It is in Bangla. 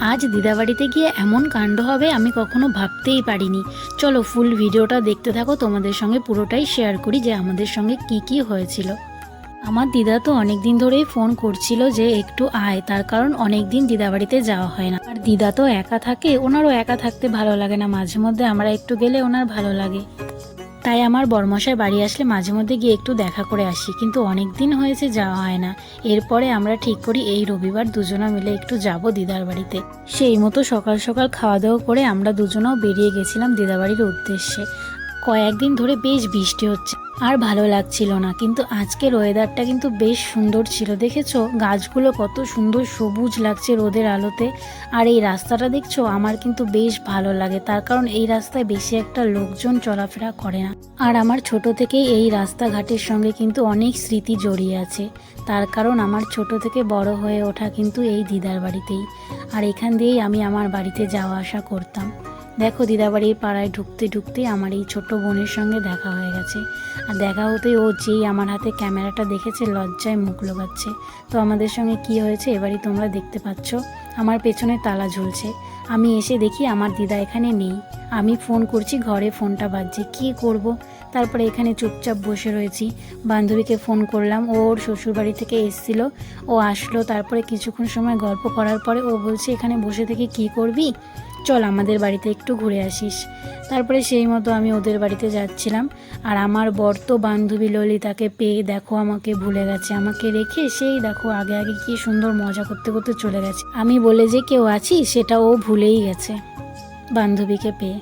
আজ দিদাবাড়িতে গিয়ে এমন কাণ্ড হবে আমি কখনো ভাবতেই পারিনি। চলো ফুল ভিডিওটা দেখতে থাকো, তোমাদের সঙ্গে পুরোটাই শেয়ার করি যে আমাদের সঙ্গে কি কি হয়েছিল। আমার দিদা তো অনেক দিন ধরেই ফোন করছিল যে একটু আয়, তার কারণ অনেক দিন দিদাবাড়িতে যাওয়া হয় না। আর দিদা তো একা থাকে, ওনারও একা থাকতে ভালো লাগে না, মাঝে মধ্যে আমরা একটু গেলে ওনার ভালো লাগে। তাই আমার বরমশাই বাড়ি আসলে মাঝে মধ্যে গিয়ে একটু দেখা করে আসি, কিন্তু অনেক দিন হয়েছে যাওয়া হয় না। এরপরে আমরা ঠিক করি এই রবিবার দুজনা মিলে একটু যাব দিদার বাড়িতে। সেই মতো সকাল সকাল খাওয়া দাওয়া করে আমরা দুজনেও বেরিয়ে গেছিলাম দিদাবাড়ির উদ্দেশ্যে। কয়েকদিন ধরে বেশ বৃষ্টি হচ্ছে, আর ভালো লাগছিল না, কিন্তু আজকের ওয়েদারটা কিন্তু বেশ সুন্দর ছিল। দেখেছো গাছগুলো কত সুন্দর সবুজ লাগছে রোদের আলোতে। আর এই রাস্তাটা দেখছো, আমার কিন্তু বেশ ভালো লাগে, তার কারণ এই রাস্তায় বেশি একটা লোকজন চলাফেরা করে না। আর আমার ছোট থেকেই এই রাস্তাঘাটের সঙ্গে কিন্তু অনেক স্মৃতি জড়িয়ে আছে, তার কারণ আমার ছোট থেকে বড় হয়ে ওঠা কিন্তু এই দিদার বাড়িতেই। আর এখান দিয়েই আমি আমার বাড়িতে যাওয়া আসা করতাম। দেখো দিদাবাড়ির পাড়ায় ঢুকতে ঢুকতে আমার এই ছোট বোনের সঙ্গে দেখা হয়ে গেছে। আর দেখা হতেই ও যেই আমার হাতে ক্যামেরাটা দেখেছে লজ্জায় মুখ লোকাচ্ছে। তো আমাদের সঙ্গে কি হয়েছে এবারই তোমরা দেখতে পাচ্ছ। আমার পেছনে তালা ঝুলছে, আমি এসে দেখি আমার দিদা এখানে নেই। আমি ফোন করছি, ঘরে ফোনটা বাজছে, কি করব। তারপরে এখানে চুপচাপ বসে রয়েছি। বান্ধবীকে ফোন করলাম, ওর শ্বশুরবাড়ি থেকে এসেছিল, ও আসলো। তারপরে কিছুক্ষণ সময় গল্প করার পরে ও বলছে এখানে বসে থেকে কি করবি, চল আমাদের বাড়িতে একটু ঘুরে আসিস। তারপরে সেই মতো আমি ওদের বাড়িতে যাচ্ছিলাম। আর আমার বর তো বান্ধবী ললিতাকে পেয়ে দেখো আমাকে ভুলে গেছে, আমাকে রেখে সেই দেখো আগে আগে কি সুন্দর মজা করতে করতে চলে গেছে। আমি বলে যে কেউ আছি সেটা ও ভুলেই গেছে বান্ধবীকে পেয়ে।